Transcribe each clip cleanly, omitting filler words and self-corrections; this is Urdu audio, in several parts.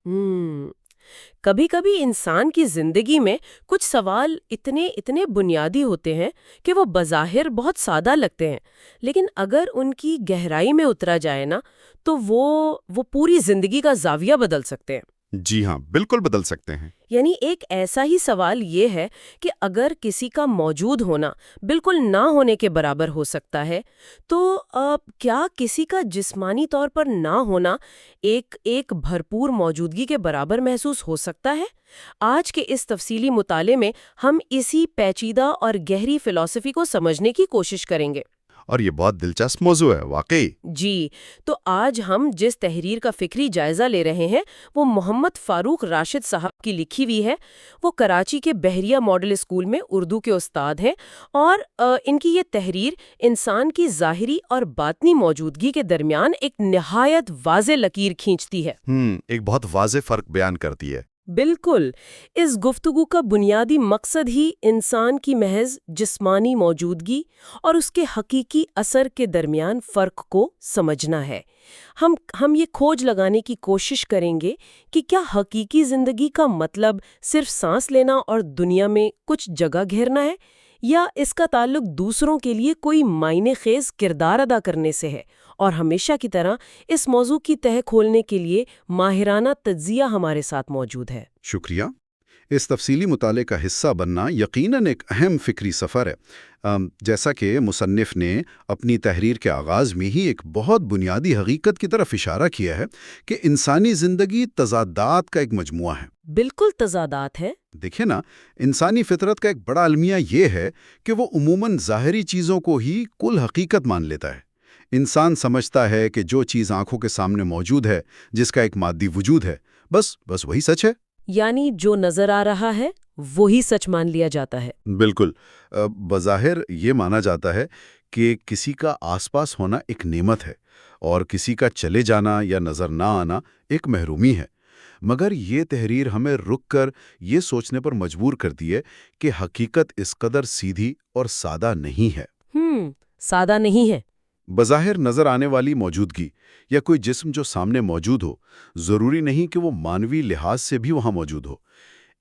ہم کبھی کبھی انسان کی زندگی میں کچھ سوال اتنے اتنے بنیادی ہوتے ہیں کہ وہ بظاہر بہت سادہ لگتے ہیں، لیکن اگر ان کی گہرائی میں اترا جائے نا تو وہ پوری زندگی کا زاویہ بدل سکتے ہیں۔ جی ہاں، بالکل بدل سکتے ہیں۔ یعنی ایک ایسا ہی سوال یہ ہے کہ اگر کسی کا موجود ہونا بالکل نہ ہونے کے برابر ہو سکتا ہے تو کیا کسی کا جسمانی طور پر نہ ہونا ایک ایک بھرپور موجودگی کے برابر محسوس ہو سکتا ہے؟ آج کے اس تفصیلی مطالعے میں ہم اسی پیچیدہ اور گہری فلسفی کو سمجھنے کی کوشش کریں گے۔ اور یہ بہت دلچسپ موضوع ہے واقعی۔ جی، تو آج ہم جس تحریر کا فکری جائزہ لے رہے ہیں وہ محمد فاروق راشد صاحب کی لکھی ہوئی ہے۔ وہ کراچی کے بحریہ ماڈل اسکول میں اردو کے استاد ہیں، اور ان کی یہ تحریر انسان کی ظاہری اور باطنی موجودگی کے درمیان ایک نہایت واضح لکیر کھینچتی ہے۔ ایک بہت واضح فرق بیان کرتی ہے۔ بالکل، اس گفتگو کا بنیادی مقصد ہی انسان کی محض جسمانی موجودگی اور اس کے حقیقی اثر کے درمیان فرق کو سمجھنا ہے۔ ہم یہ کھوج لگانے کی کوشش کریں گے کہ کیا حقیقی زندگی کا مطلب صرف سانس لینا اور دنیا میں کچھ جگہ گھیرنا ہے، یا اس کا تعلق دوسروں کے لیے کوئی معنی خیز کردار ادا کرنے سے ہے۔ اور ہمیشہ کی طرح اس موضوع کی تہ کھولنے کے لیے ماہرانہ تجزیہ ہمارے ساتھ موجود ہے۔ شکریہ۔ اس تفصیلی مطالعے کا حصہ بننا یقیناً ایک اہم فکری سفر ہے۔ جیسا کہ مصنف نے اپنی تحریر کے آغاز میں ہی ایک بہت بنیادی حقیقت کی طرف اشارہ کیا ہے کہ انسانی زندگی تضادات کا ایک مجموعہ ہے۔ بالکل تضادات ہے۔ دیکھیں نا، انسانی فطرت کا ایک بڑا المیہ یہ ہے کہ وہ عموماً ظاہری چیزوں کو ہی کل حقیقت مان لیتا ہے۔ انسان سمجھتا ہے کہ جو چیز آنکھوں کے سامنے موجود ہے، جس کا ایک مادی وجود ہے، بس وہی سچ ہے۔ یعنی جو نظر آ رہا ہے وہی سچ مان لیا جاتا ہے۔ بالکل۔ بظاہر یہ مانا جاتا ہے کہ کسی کا آس پاس ہونا ایک نعمت ہے اور کسی کا چلے جانا یا نظر نہ آنا ایک محرومی ہے۔ مگر یہ تحریر ہمیں رک کر یہ سوچنے پر مجبور کرتی ہے کہ حقیقت اس قدر سیدھی اور سادہ نہیں ہے۔ سادہ نہیں ہے۔ بظاہر نظر آنے والی موجودگی یا کوئی جسم جو سامنے موجود ہو، ضروری نہیں کہ وہ مانوی لحاظ سے بھی وہاں موجود ہو۔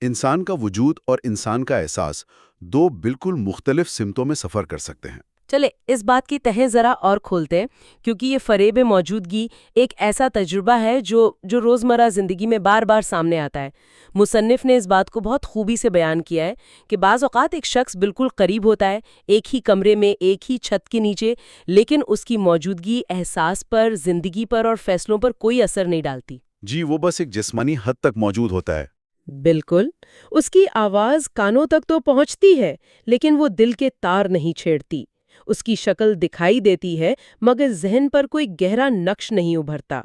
انسان کا وجود اور انسان کا احساس دو بالکل مختلف سمتوں میں سفر کر سکتے ہیں۔ چلے اس بات کی تہیں ذرا اور کھولتے ہیں، کیونکہ یہ فریب موجودگی ایک ایسا تجربہ ہے جو روزمرہ زندگی میں بار بار سامنے آتا ہے۔ مصنف نے اس بات کو بہت خوبی سے بیان کیا ہے کہ بعض اوقات ایک شخص بالکل قریب ہوتا ہے، ایک ہی کمرے میں، ایک ہی چھت کے نیچے، لیکن اس کی موجودگی احساس پر، زندگی پر اور فیصلوں پر کوئی اثر نہیں ڈالتی۔ جی، وہ بس ایک جسمانی حد تک موجود ہوتا ہے۔ بالکل، اس کی آواز کانوں تک تو پہنچتی ہے، لیکن وہ دل کے تار نہیں چھیڑتی۔ اس کی شکل دکھائی دیتی ہے، مگر ذہن پر کوئی گہرا نقش نہیں ابھرتا۔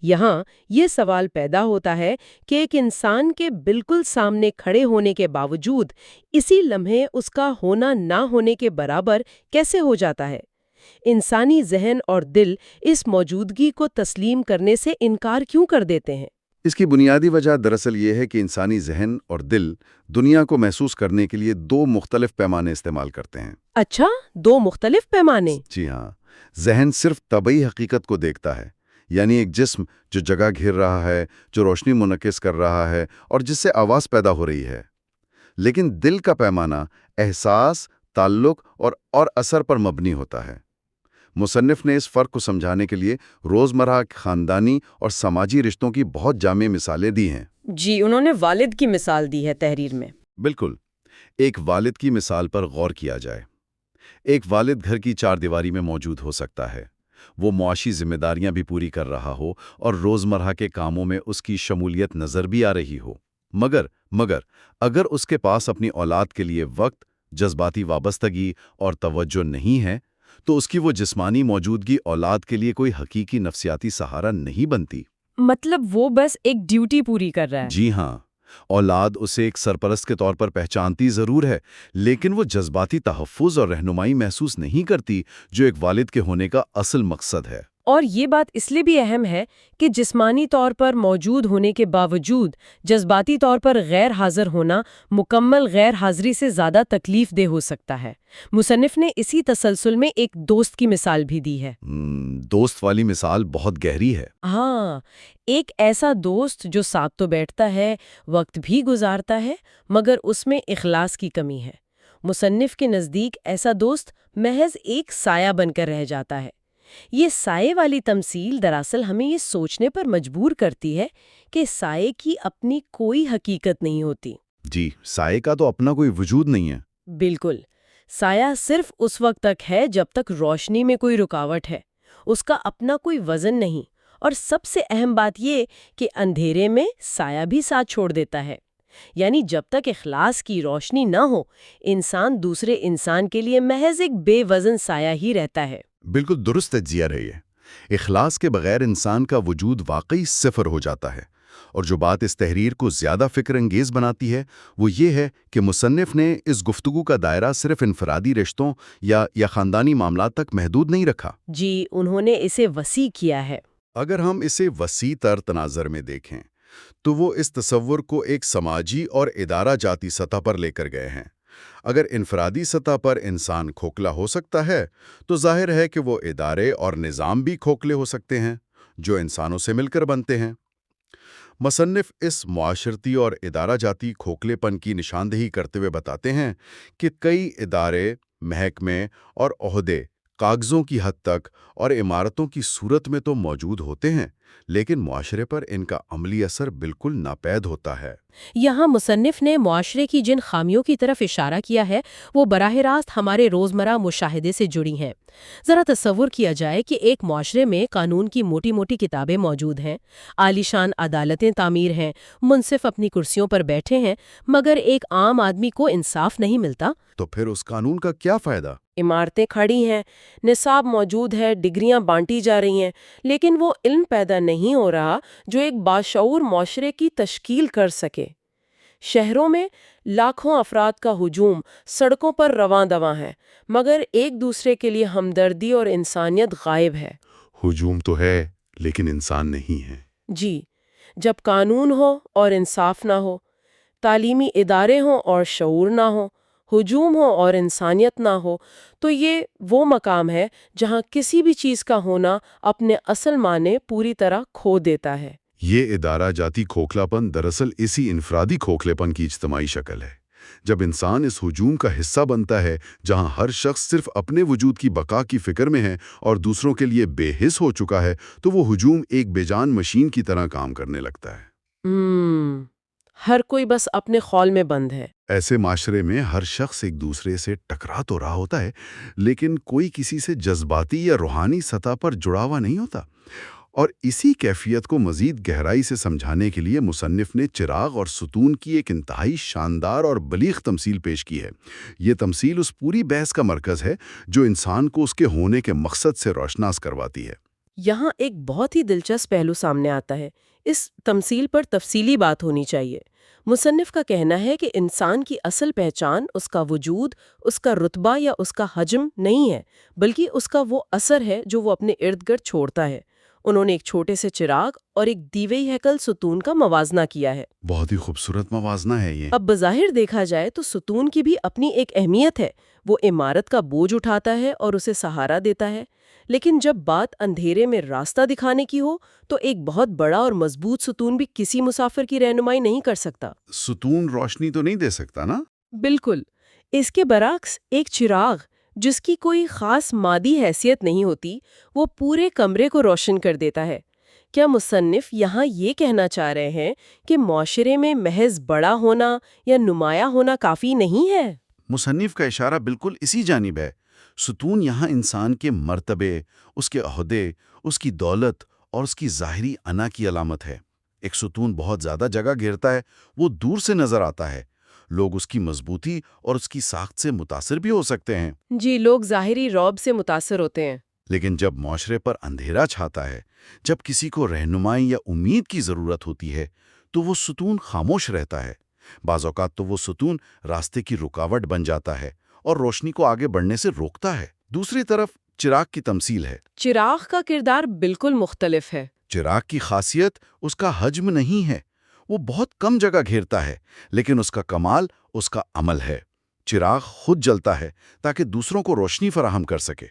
یہاں یہ سوال پیدا ہوتا ہے کہ ایک انسان کے بالکل سامنے کھڑے ہونے کے باوجود اسی لمحے اس کا ہونا نہ ہونے کے برابر کیسے ہو جاتا ہے؟ انسانی ذہن اور دل اس موجودگی کو تسلیم کرنے سے انکار کیوں کر دیتے ہیں؟ اس کی بنیادی وجہ دراصل یہ ہے کہ انسانی ذہن اور دل دنیا کو محسوس کرنے کے لیے دو مختلف پیمانے استعمال کرتے ہیں۔ اچھا، دو مختلف پیمانے؟ جی ہاں۔ ذہن صرف طبعی حقیقت کو دیکھتا ہے، یعنی ایک جسم جو جگہ گھیر رہا ہے، جو روشنی منعکس کر رہا ہے اور جس سے آواز پیدا ہو رہی ہے۔ لیکن دل کا پیمانہ احساس، تعلق اور اثر پر مبنی ہوتا ہے۔ مصنف نے اس فرق کو سمجھانے کے لیے روزمرہ خاندانی اور سماجی رشتوں کی بہت جامع مثالیں دی ہیں۔ جی، انہوں نے والد کی مثال دی ہے تحریر میں۔ بالکل۔ ایک والد کی مثال پر غور کیا جائے۔ ایک والد گھر کی چار دیواری میں موجود ہو سکتا ہے، وہ معاشی ذمہ داریاں بھی پوری کر رہا ہو اور روزمرہ کے کاموں میں اس کی شمولیت نظر بھی آ رہی ہو، مگر اگر اس کے پاس اپنی اولاد کے لیے وقت، جذباتی وابستگی اور توجہ نہیں ہے تو اس کی وہ جسمانی موجودگی اولاد کے لیے کوئی حقیقی نفسیاتی سہارا نہیں بنتی۔ مطلب وہ بس ایک ڈیوٹی پوری کر رہا ہے۔ جی ہاں، اولاد اسے ایک سرپرست کے طور پر پہچانتی ضرور ہے، لیکن وہ جذباتی تحفظ اور رہنمائی محسوس نہیں کرتی جو ایک والد کے ہونے کا اصل مقصد ہے۔ اور یہ بات اس لیے بھی اہم ہے کہ جسمانی طور پر موجود ہونے کے باوجود جذباتی طور پر غیر حاضر ہونا مکمل غیر حاضری سے زیادہ تکلیف دہ ہو سکتا ہے۔ مصنف نے اسی تسلسل میں ایک دوست کی مثال بھی دی ہے۔ دوست والی مثال بہت گہری ہے۔ ہاں، ایک ایسا دوست جو ساتھ تو بیٹھتا ہے، وقت بھی گزارتا ہے، مگر اس میں اخلاص کی کمی ہے۔ مصنف کے نزدیک ایسا دوست محض ایک سایہ بن کر رہ جاتا ہے۔ یہ سائے والی تمثیل دراصل ہمیں یہ سوچنے پر مجبور کرتی ہے کہ سائے کی اپنی کوئی حقیقت نہیں ہوتی۔ جی، سائے کا تو اپنا کوئی وجود نہیں ہے۔ بالکل، سایہ صرف اس وقت تک ہے جب تک روشنی میں کوئی رکاوٹ ہے، اس کا اپنا کوئی وزن نہیں، اور سب سے اہم بات یہ کہ اندھیرے میں سایہ بھی ساتھ چھوڑ دیتا ہے۔ یعنی جب تک اخلاص کی روشنی نہ ہو، انسان دوسرے انسان کے لیے محض ایک بے وزن سایہ ہی رہتا ہے۔ بالکل درست تجزیہ ہے یہ۔ اخلاص کے بغیر انسان کا وجود واقعی صفر ہو جاتا ہے۔ اور جو بات اس تحریر کو زیادہ فکر انگیز بناتی ہے وہ یہ ہے کہ مصنف نے اس گفتگو کا دائرہ صرف انفرادی رشتوں یا خاندانی معاملات تک محدود نہیں رکھا۔ جی، انہوں نے اسے وسیع کیا ہے۔ اگر ہم اسے وسیع تر تناظر میں دیکھیں تو وہ اس تصور کو ایک سماجی اور ادارہ جاتی سطح پر لے کر گئے ہیں۔ اگر انفرادی سطح پر انسان کھوکھلا ہو سکتا ہے تو ظاہر ہے کہ وہ ادارے اور نظام بھی کھوکھلے ہو سکتے ہیں جو انسانوں سے مل کر بنتے ہیں۔ مصنف اس معاشرتی اور ادارہ جاتی کھوکھلے پن کی نشاندہی کرتے ہوئے بتاتے ہیں کہ کئی ادارے، محکمے اور عہدے کاغذوں کی حد تک اور عمارتوں کی صورت میں تو موجود ہوتے ہیں، لیکن معاشرے پر ان کا عملی اثر بالکل ناپید ہوتا ہے۔ یہاں مصنف نے معاشرے کی جن خامیوں کی طرف اشارہ کیا ہے وہ براہ راست ہمارے روزمرہ مشاہدے سے جڑی ہیں۔ ذرا تصور کیا جائے کہ ایک معاشرے میں قانون کی موٹی موٹی کتابیں موجود ہیں، عالیشان عدالتیں تعمیر ہیں، منصف اپنی کرسیوں پر بیٹھے ہیں، مگر ایک عام آدمی کو انصاف نہیں ملتا۔ تو پھر اس قانون کا کیا فائدہ؟ عمارتیں کھڑی ہیں، نصاب موجود ہے، ڈگریاں بانٹی جا رہی ہیں، لیکن وہ علم پیدا نہیں ہو رہا جو ایک باشعور معاشرے کی تشکیل کر سکے۔ شہروں میں لاکھوں افراد کا ہجوم سڑکوں پر رواں دواں ہے، مگر ایک دوسرے کے لیے ہمدردی اور انسانیت غائب ہے۔ ہجوم تو ہے لیکن انسان نہیں ہے۔ جی، جب قانون ہو اور انصاف نہ ہو، تعلیمی ادارے ہوں اور شعور نہ ہو، ہجوم ہو اور انسانیت نہ ہو، تو یہ وہ مقام ہے جہاں کسی بھی چیز کا ہونا اپنے اصل معنی پوری طرح کھو دیتا ہے۔ یہ ادارہ جاتی کھوکھلا پن دراصل اسی انفرادی کھوکھلے پن کی اجتماعی شکل ہے۔ جب انسان اس ہجوم کا حصہ بنتا ہے جہاں ہر شخص صرف اپنے وجود کی بقا کی فکر میں ہے اور دوسروں کے لیے بے حس ہو چکا ہے، تو وہ ہجوم ایک بے جان مشین کی طرح کام کرنے لگتا ہے۔ ہر کوئی بس اپنے خول میں بند ہے۔ ایسے معاشرے میں ہر شخص ایک دوسرے سے ٹکرا تو رہا ہوتا ہے، لیکن کوئی کسی سے جذباتی یا روحانی سطح پر جڑا ہوا نہیں ہوتا۔ اور اسی کیفیت کو مزید گہرائی سے سمجھانے کے لیے مصنف نے چراغ اور ستون کی ایک انتہائی شاندار اور بلیغ تمثیل پیش کی ہے۔ یہ تمثیل اس پوری بحث کا مرکز ہے جو انسان کو اس کے ہونے کے مقصد سے روشناس کرواتی ہے۔ یہاں ایک بہت ہی دلچسپ پہلو سامنے آتا ہے۔ اس تمثیل پر تفصیلی بات ہونی چاہیے۔ مصنف کا کہنا ہے کہ انسان کی اصل پہچان اس کا وجود، اس کا رتبہ یا اس کا حجم نہیں ہے، بلکہ اس کا وہ اثر ہے جو وہ اپنے ارد گرد چھوڑتا ہے۔ انہوں نے ایک چھوٹے سے چراغ اور ایک دیوئی ہیکل ستون کا موازنہ کیا ہے۔ بہت ہی خوبصورت موازنہ ہے یہ۔ اب بظاہر دیکھا جائے تو ستون کی بھی اپنی ایک اہمیت ہے، وہ عمارت کا بوجھ اٹھاتا ہے اور اسے سہارا دیتا ہے، لیکن جب بات اندھیرے میں راستہ دکھانے کی ہو تو ایک بہت بڑا اور مضبوط ستون بھی کسی مسافر کی رہنمائی نہیں کر سکتا۔ ستون روشنی تو نہیں دے سکتا نا؟ بالکل، اس کے برعکس ایک چراغ جس کی کوئی خاص مادی حیثیت نہیں ہوتی، وہ پورے کمرے کو روشن کر دیتا ہے۔ کیا مصنف یہاں یہ کہنا چاہ رہے ہیں کہ معاشرے میں محض بڑا ہونا یا نمایاں ہونا کافی نہیں ہے؟ مصنف کا اشارہ بالکل اسی جانب ہے۔ ستون یہاں انسان کے مرتبے، اس کے عہدے، اس کی دولت اور اس کی ظاہری انا کی علامت ہے۔ ایک ستون بہت زیادہ جگہ گھیرتا ہے، وہ دور سے نظر آتا ہے۔ لوگ اس کی مضبوطی اور اس کی ساخت سے متاثر بھی ہو سکتے ہیں۔ جی، لوگ ظاہری رعب سے متاثر ہوتے ہیں۔ لیکن جب معاشرے پر اندھیرا چھاتا ہے، جب کسی کو رہنمائی یا امید کی ضرورت ہوتی ہے، تو وہ ستون خاموش رہتا ہے۔ بعض اوقات تو وہ ستون راستے کی رکاوٹ بن جاتا ہے اور روشنی کو آگے بڑھنے سے روکتا ہے۔ دوسری طرف چراغ کی تمثیل ہے۔ چراغ کا کردار بالکل مختلف ہے۔ چراغ کی خاصیت اس کا حجم نہیں ہے، وہ بہت کم جگہ گھیرتا ہے، لیکن اس کا کمال اس کا عمل ہے۔ چراغ خود جلتا ہے تاکہ دوسروں کو روشنی فراہم کر سکے۔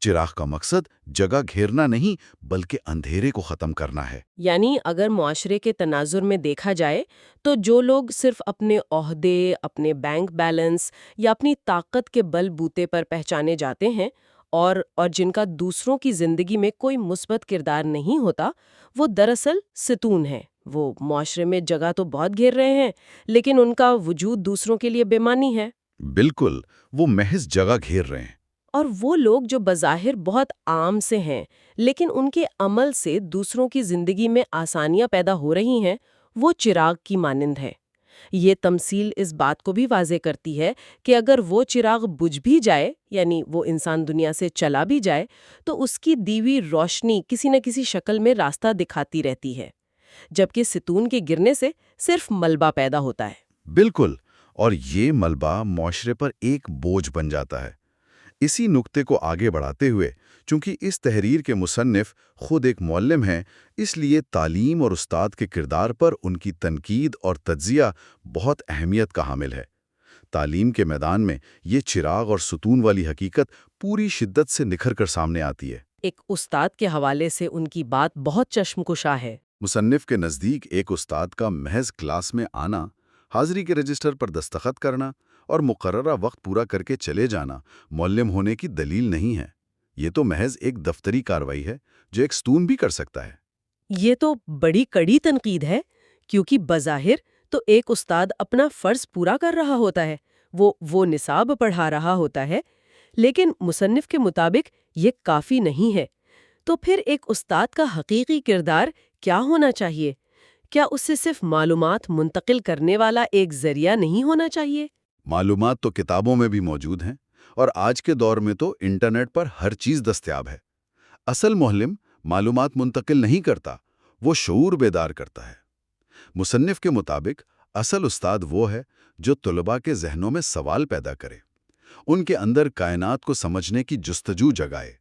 چراغ کا مقصد جگہ گھیرنا نہیں بلکہ اندھیرے کو ختم کرنا ہے۔ یعنی اگر معاشرے کے تناظر میں دیکھا جائے تو جو لوگ صرف اپنے عہدے، اپنے بینک بیلنس یا اپنی طاقت کے بل بوتے پر پہچانے جاتے ہیں اور جن کا دوسروں کی زندگی میں کوئی مثبت کردار نہیں ہوتا، وہ دراصل ستون ہیں۔ وہ معاشرے میں جگہ تو بہت گھیر رہے ہیں، لیکن ان کا وجود دوسروں کے لیے بے معنی ہے۔ بالکل، وہ محض جگہ گھیر رہے ہیں۔ اور وہ لوگ جو بظاہر بہت عام سے ہیں لیکن ان کے عمل سے دوسروں کی زندگی میں آسانیاں پیدا ہو رہی ہیں، وہ چراغ کی مانند ہے۔ یہ تمثیل اس بات کو بھی واضح کرتی ہے کہ اگر وہ چراغ بجھ بھی جائے، یعنی وہ انسان دنیا سے چلا بھی جائے، تو اس کی دیوی روشنی کسی نہ کسی شکل میں راستہ دکھاتی رہتی ہے، جبکہ ستون کے گرنے سے صرف ملبہ پیدا ہوتا ہے۔ بالکل، اور یہ ملبہ معاشرے پر ایک بوجھ بن جاتا ہے۔ اسی نقطے کو آگے بڑھاتے ہوئے، چونکہ اس تحریر کے مصنف خود ایک معلم ہیں، اس لیے تعلیم اور استاد کے کردار پر ان کی تنقید اور تجزیہ بہت اہمیت کا حامل ہے۔ تعلیم کے میدان میں یہ چراغ اور ستون والی حقیقت پوری شدت سے نکھر کر سامنے آتی ہے۔ ایک استاد کے حوالے سے ان کی بات بہت چشم کشا ہے۔ مصنف کے نزدیک ایک استاد کا محض کلاس میں آنا، حاضری کے رجسٹر پر دستخط کرنا اور مقررہ وقت پورا کر کے چلے جانا معلم ہونے کی دلیل نہیں ہے۔ یہ تو محض ایک دفتری کارروائی ہے جو ایک ستون بھی کر سکتا ہے۔ یہ تو بڑی کڑی تنقید ہے، کیونکہ بظاہر تو ایک استاد اپنا فرض پورا کر رہا ہوتا ہے، وہ نصاب پڑھا رہا ہوتا ہے، لیکن مصنف کے مطابق یہ کافی نہیں ہے۔ تو پھر ایک استاد کا حقیقی کردار کیا ہونا چاہیے؟ کیا اس سے صرف معلومات منتقل کرنے والا ایک ذریعہ نہیں ہونا چاہیے؟ معلومات تو کتابوں میں بھی موجود ہیں، اور آج کے دور میں تو انٹرنیٹ پر ہر چیز دستیاب ہے۔ اصل معلم معلومات منتقل نہیں کرتا، وہ شعور بیدار کرتا ہے۔ مصنف کے مطابق اصل استاد وہ ہے جو طلباء کے ذہنوں میں سوال پیدا کرے، ان کے اندر کائنات کو سمجھنے کی جستجو جگائے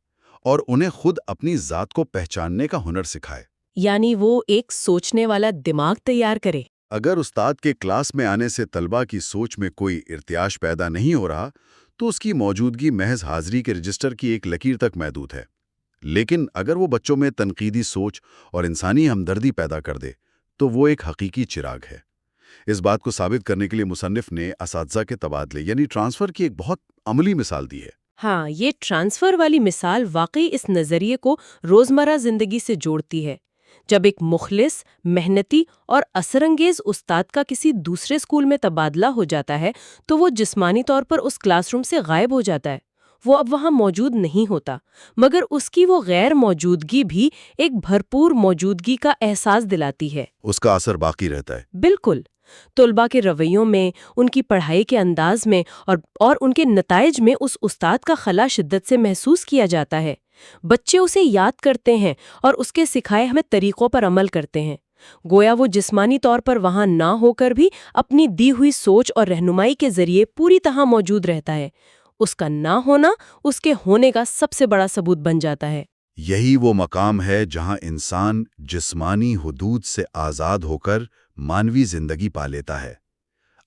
اور انہیں خود اپنی ذات کو پہچاننے کا ہنر سکھائے۔ یعنی وہ ایک سوچنے والا دماغ تیار کرے۔ اگر استاد کے کلاس میں آنے سے طلباء کی سوچ میں کوئی ارتعاش پیدا نہیں ہو رہا، تو اس کی موجودگی محض حاضری کے رجسٹر کی ایک لکیر تک محدود ہے۔ لیکن اگر وہ بچوں میں تنقیدی سوچ اور انسانی ہمدردی پیدا کر دے، تو وہ ایک حقیقی چراغ ہے۔ اس بات کو ثابت کرنے کے لیے مصنف نے اساتذہ کے تبادلے یعنی ٹرانسفر کی ایک بہت عملی مثال دی ہے۔ ہاں، یہ ٹرانسفر والی مثال واقعی اس نظریے کو روزمرہ زندگی سے جوڑتی ہے۔ جب ایک مخلص، محنتی اور اثر انگیز استاد کا کسی دوسرے اسکول میں تبادلہ ہو جاتا ہے تو وہ جسمانی طور پر اس کلاس روم سے غائب ہو جاتا ہے، وہ اب وہاں موجود نہیں ہوتا، مگر اس کی وہ غیر موجودگی بھی ایک بھرپور موجودگی کا احساس دلاتی ہے۔ اس کا اثر باقی رہتا ہے۔ بالکل، طلباء کے رویوں میں، ان کی پڑھائی کے انداز میں اور ان کے نتائج میں اس استاد کا خلا شدت سے محسوس کیا جاتا ہے۔ بچے اسے یاد کرتے ہیں اور اس کے سکھائے ہمیں طریقوں پر عمل کرتے ہیں، گویا وہ جسمانی طور پر وہاں نہ ہو کر بھی اپنی دی ہوئی سوچ اور رہنمائی کے ذریعے پوری طرح موجود رہتا ہے۔ اس کا نہ ہونا اس کے ہونے کا سب سے بڑا ثبوت بن جاتا ہے۔ یہی وہ مقام ہے جہاں انسان جسمانی حدود سے آزاد ہو کر مانوی زندگی پا لیتا ہے۔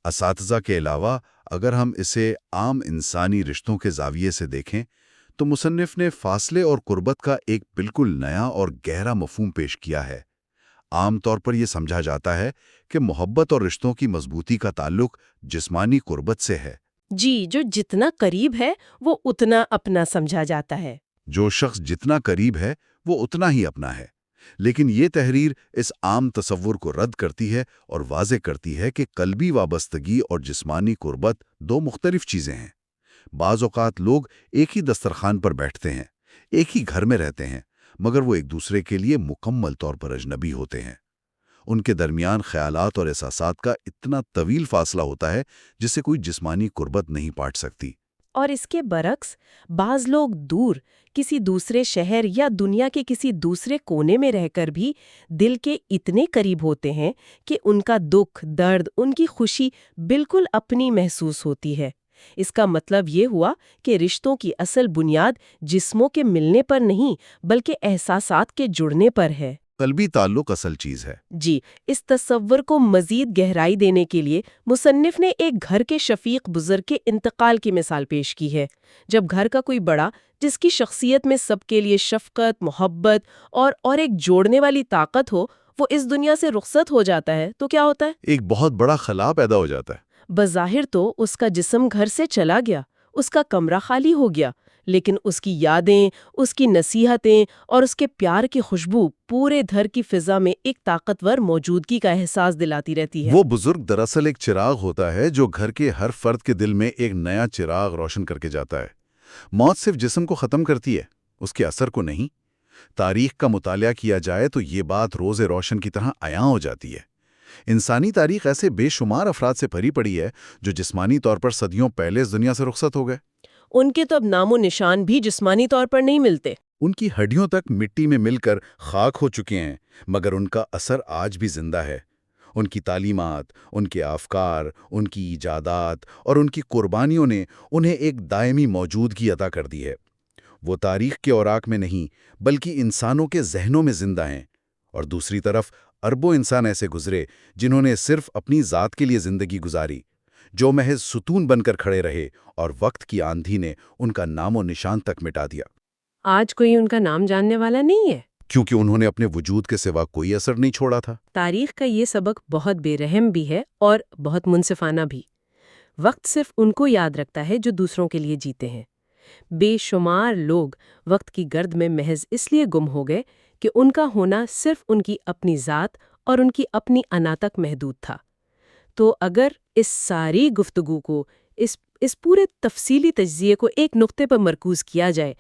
اساتذہ کے علاوہ اگر ہم اسے عام انسانی رشتوں کے زاویے سے دیکھیں تو مصنف نے فاصلے اور قربت کا ایک بالکل نیا اور گہرا مفہوم پیش کیا ہے۔ عام طور پر یہ سمجھا جاتا ہے کہ محبت اور رشتوں کی مضبوطی کا تعلق جسمانی قربت سے ہے۔ جی، جو جتنا قریب ہے وہ اتنا اپنا سمجھا جاتا ہے۔ جو شخص جتنا قریب ہے وہ اتنا ہی اپنا ہے۔ لیکن یہ تحریر اس عام تصور کو رد کرتی ہے اور واضح کرتی ہے کہ قلبی وابستگی اور جسمانی قربت دو مختلف چیزیں ہیں۔ بعض اوقات لوگ ایک ہی دسترخوان پر بیٹھتے ہیں، ایک ہی گھر میں رہتے ہیں، مگر وہ ایک دوسرے کے لیے مکمل طور پر اجنبی ہوتے ہیں۔ ان کے درمیان خیالات اور احساسات کا اتنا طویل فاصلہ ہوتا ہے جسے کوئی جسمانی قربت نہیں پاٹ سکتی۔ اور اس کے برعکس بعض لوگ دور کسی دوسرے شہر یا دنیا کے کسی دوسرے کونے میں رہ کر بھی دل کے اتنے قریب ہوتے ہیں کہ ان کا دکھ، درد، ان کی خوشی بالکل اپنی محسوس ہوتی ہے۔ اس کا مطلب یہ ہوا کہ رشتوں کی اصل بنیاد جسموں کے ملنے پر نہیں بلکہ احساسات کے جڑنے پر ہے۔ قلبی تعلق اصل چیز ہے۔ جی، اس تصور کو مزید گہرائی دینے کے لیے مصنف نے ایک گھر کے شفیق بزرگ کے انتقال کی مثال پیش کی ہے۔ جب گھر کا کوئی بڑا جس کی شخصیت میں سب کے لیے شفقت، محبت اور ایک جوڑنے والی طاقت ہو، وہ اس دنیا سے رخصت ہو جاتا ہے تو کیا ہوتا ہے؟ ایک بہت بڑا خلا پیدا ہو جاتا ہے۔ بظاہر تو اس کا جسم گھر سے چلا گیا، اس کا کمرہ خالی ہو گیا، لیکن اس کی یادیں، اس کی نصیحتیں اور اس کے پیار کی خوشبو پورے گھر کی فضا میں ایک طاقتور موجودگی کا احساس دلاتی رہتی ہے۔ وہ بزرگ دراصل ایک چراغ ہوتا ہے جو گھر کے ہر فرد کے دل میں ایک نیا چراغ روشن کر کے جاتا ہے۔ موت صرف جسم کو ختم کرتی ہے، اس کے اثر کو نہیں۔ تاریخ کا مطالعہ کیا جائے تو یہ بات روز روشن کی طرح عیاں ہو جاتی ہے۔ انسانی تاریخ ایسے بے شمار افراد سے بھری پڑی ہے جو جسمانی طور پر صدیوں پہلے اس دنیا سے رخصت ہو گئے۔ ان کے تو اب نام و نشان بھی جسمانی طور پر نہیں ملتے۔ ان کی ہڈیوں تک مٹی میں مل کر خاک ہو چکے ہیں، مگر ان کا اثر آج بھی زندہ ہے۔ ان کی تعلیمات، ان کے افکار، ان کی ایجادات اور ان کی قربانیوں نے انہیں ایک دائمی موجودگی عطا کر دی ہے۔ وہ تاریخ کے اوراق میں نہیں بلکہ انسانوں کے ذہنوں میں زندہ ہیں۔ اور دوسری طرف اربوں انسان ایسے گزرے جنہوں نے صرف اپنی ذات کے لیے زندگی گزاری، جو محض ستون بن کر کھڑے رہے اور وقت کی آندھی نے ان کا نام و نشان تک مٹا دیا۔ آج کوئی ان کا نام جاننے والا نہیں ہے، کیونکہ انہوں نے اپنے وجود کے سوا کوئی اثر نہیں چھوڑا تھا۔ تاریخ کا یہ سبق بہت بے رحم بھی ہے اور بہت منصفانہ بھی۔ وقت صرف ان کو یاد رکھتا ہے جو دوسروں کے لیے جیتے ہیں۔ بے شمار لوگ وقت کی گرد میں محض اس لیے گم ہو گئے کہ ان کا ہونا صرف ان کی اپنی ذات اور ان کی اپنی انا تک محدود تھا۔ تو اگر اس ساری گفتگو کو، اس پورے تفصیلی تجزیے کو ایک نقطے پر مرکوز کیا جائے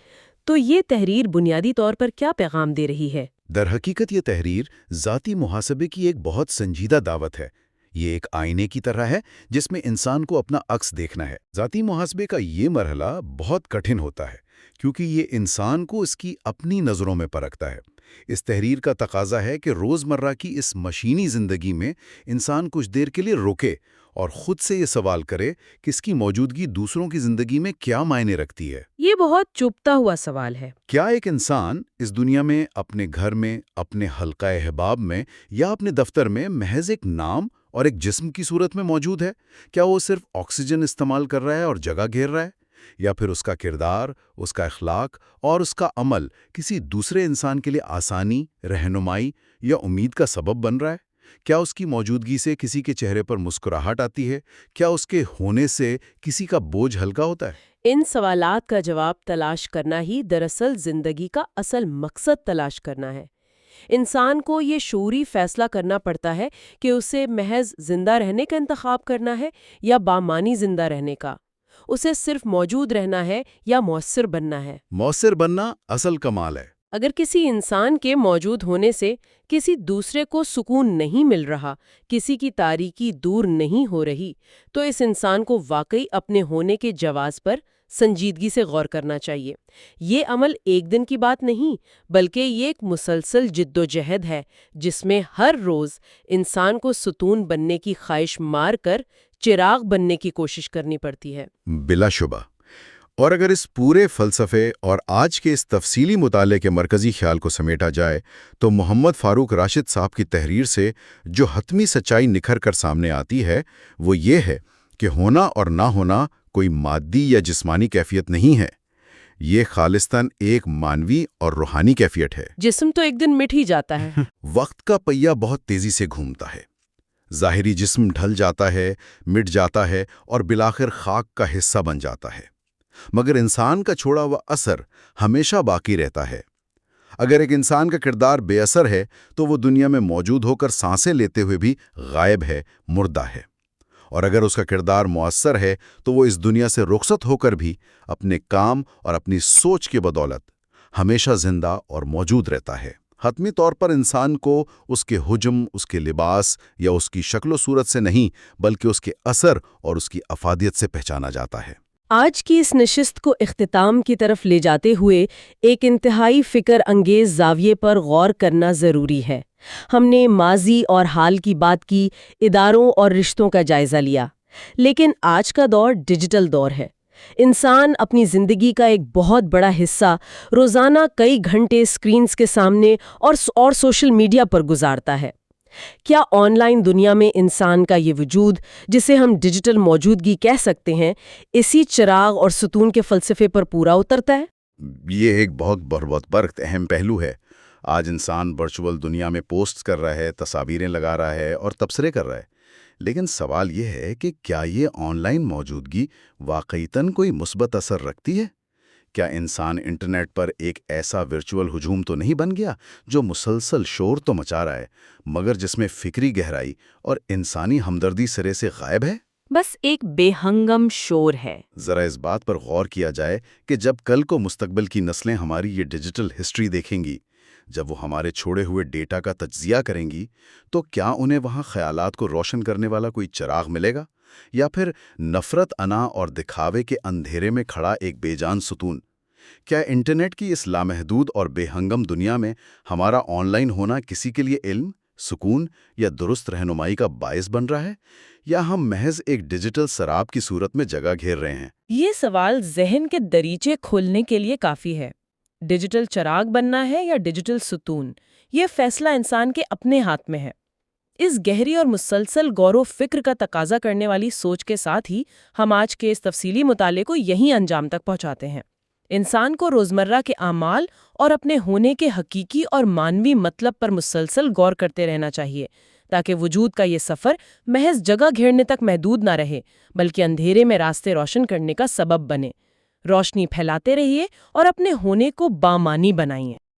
تو یہ تحریر بنیادی طور پر کیا پیغام دے رہی ہے؟ در حقیقت یہ تحریر ذاتی محاسبے کی ایک بہت سنجیدہ دعوت ہے۔ یہ ایک آئینے کی طرح ہے جس میں انسان کو اپنا عکس دیکھنا ہے۔ ذاتی محاسبے کا یہ مرحلہ بہت کٹھن ہوتا ہے کیونکہ یہ انسان کو اس کی اپنی نظروں میں پرکھتا ہے۔ اس تحریر کا تقاضا ہے کہ روزمرہ کی اس مشینی زندگی میں انسان کچھ دیر کے لیے رکے اور خود سے یہ سوال کرے کہ اس کی موجودگی دوسروں کی زندگی میں کیا معنی رکھتی ہے۔ یہ بہت چبھتا ہوا سوال ہے۔ کیا ایک انسان اس دنیا میں، اپنے گھر میں، اپنے حلقہ احباب میں یا اپنے دفتر میں محض ایک نام اور ایک جسم کی صورت میں موجود ہے؟ کیا وہ صرف آکسیجن استعمال کر رہا ہے اور جگہ گھیر رہا ہے؟ یا پھر اس کا کردار، اس کا اخلاق اور اس کا عمل کسی دوسرے انسان کے لیے آسانی، رہنمائی یا امید کا سبب بن رہا ہے؟ کیا اس کی موجودگی سے کسی کے چہرے پر مسکراہٹ آتی ہے؟ کیا اس کے ہونے سے کسی کا بوجھ ہلکا ہوتا ہے؟ ان سوالات کا جواب تلاش کرنا ہی دراصل زندگی کا اصل مقصد تلاش کرنا ہے۔ انسان کو یہ شعوری فیصلہ کرنا پڑتا ہے کہ اسے محض زندہ رہنے کا انتخاب کرنا ہے یا بامانی زندہ رہنے کا۔ اسے صرف موجود رہنا ہے یا مؤثر بننا ہے۔ مؤثر بننا اصل کمال ہے۔ اگر کسی انسان کے موجود ہونے سے کسی دوسرے کو سکون نہیں مل رہا، کسی کی تاریکی دور نہیں ہو رہی، تو اس انسان کو واقعی اپنے ہونے کے جواز پر سنجیدگی سے غور کرنا چاہیے۔ یہ عمل ایک دن کی بات نہیں، بلکہ یہ ایک مسلسل جد و جہد ہے جس میں ہر روز انسان کو ستون بننے کی خواہش مار کر چراغ بننے کی کوشش کرنی پڑتی ہے۔ بلا شبہ۔ اور اگر اس پورے فلسفے اور آج کے اس تفصیلی مطالعے کے مرکزی خیال کو سمیٹا جائے تو محمد فاروق راشد صاحب کی تحریر سے جو حتمی سچائی نکھر کر سامنے آتی ہے وہ یہ ہے کہ ہونا اور نہ ہونا کوئی مادی یا جسمانی کیفیت نہیں ہے، یہ خالصتاً ایک مانوی اور روحانی کیفیت ہے۔ جسم تو ایک دن مٹ ہی جاتا ہے۔ وقت کا پہیہ بہت تیزی سے گھومتا ہے، ظاہری جسم ڈھل جاتا ہے، مٹ جاتا ہے اور بالآخر خاک کا حصہ بن جاتا ہے، مگر انسان کا چھوڑا ہوا اثر ہمیشہ باقی رہتا ہے۔ اگر ایک انسان کا کردار بے اثر ہے تو وہ دنیا میں موجود ہو کر سانسیں لیتے ہوئے بھی غائب ہے، مردہ ہے، اور اگر اس کا کردار مؤثر ہے تو وہ اس دنیا سے رخصت ہو کر بھی اپنے کام اور اپنی سوچ کی بدولت ہمیشہ زندہ اور موجود رہتا ہے۔ حتمی طور پر انسان کو اس کے حجم، اس کے لباس یا اس کی شکل و صورت سے نہیں بلکہ اس کے اثر اور اس کی افادیت سے پہچانا جاتا ہے۔ آج کی اس نشست کو اختتام کی طرف لے جاتے ہوئے ایک انتہائی فکر انگیز زاویے پر غور کرنا ضروری ہے۔ ہم نے ماضی اور حال کی بات کی، اداروں اور رشتوں کا جائزہ لیا، لیکن آج کا دور ڈیجیٹل دور ہے۔ انسان اپنی زندگی کا ایک بہت بڑا حصہ روزانہ کئی گھنٹے اسکرینز کے سامنے اور سوشل میڈیا پر گزارتا ہے۔ کیا آن لائن دنیا میں انسان کا یہ وجود، جسے ہم ڈیجیٹل موجودگی کہہ سکتے ہیں، اسی چراغ اور ستون کے فلسفے پر پورا اترتا ہے؟ یہ ایک بہت اہم پہلو ہے۔ آج انسان ورچوئل دنیا میں پوسٹ کر رہا ہے، تصاویریں لگا رہا ہے اور تبصرے کر رہا ہے، لیکن سوال یہ ہے کہ کیا یہ آن لائن موجودگی واقعتاً کوئی مثبت اثر رکھتی ہے؟ کیا انسان انٹرنیٹ پر ایک ایسا ورچوئل ہجوم تو نہیں بن گیا جو مسلسل شور تو مچا رہا ہے، مگر جس میں فکری گہرائی اور انسانی ہمدردی سرے سے غائب ہے؟ بس ایک بے ہنگم شور ہے۔ ذرا اس بات پر غور کیا جائے کہ جب کل کو مستقبل کی نسلیں ہماری یہ ڈیجیٹل ہسٹری دیکھیں گی، جب وہ ہمارے چھوڑے ہوئے ڈیٹا کا تجزیہ کریں گی، تو کیا انہیں وہاں خیالات کو روشن کرنے والا کوئی چراغ ملے گا، یا پھر نفرت، انا اور دکھاوے کے اندھیرے میں کھڑا ایک بے جان ستون؟ کیا انٹرنیٹ کی اس لامحدود اور بے ہنگم دنیا میں ہمارا آن لائن ہونا کسی کے لیے علم، سکون یا درست رہنمائی کا باعث بن رہا ہے، یا ہم محض ایک ڈیجیٹل سراب کی صورت میں جگہ گھیر رہے ہیں؟ یہ سوال ذہن کے دریچے کھولنے کے لیے کافی ہے۔ ڈیجیٹل چراغ بننا ہے یا ڈیجیٹل ستون، یہ فیصلہ انسان کے اپنے ہاتھ میں ہے۔ اس گہری اور مسلسل غور و فکر کا تقاضا کرنے والی سوچ کے ساتھ ہی ہم آج کے اس تفصیلی مطالعے کو یہیں انجام تک پہنچاتے ہیں۔ انسان کو روزمرہ کے اعمال اور اپنے ہونے کے حقیقی اور مانوی مطلب پر مسلسل غور کرتے رہنا چاہیے، تاکہ وجود کا یہ سفر محض جگہ گھیرنے تک محدود نہ رہے، بلکہ اندھیرے میں راستے روشن کرنے کا سبب بنے۔ روشنی پھیلاتے رہیے اور اپنے ہونے کو بامانی بنائیے۔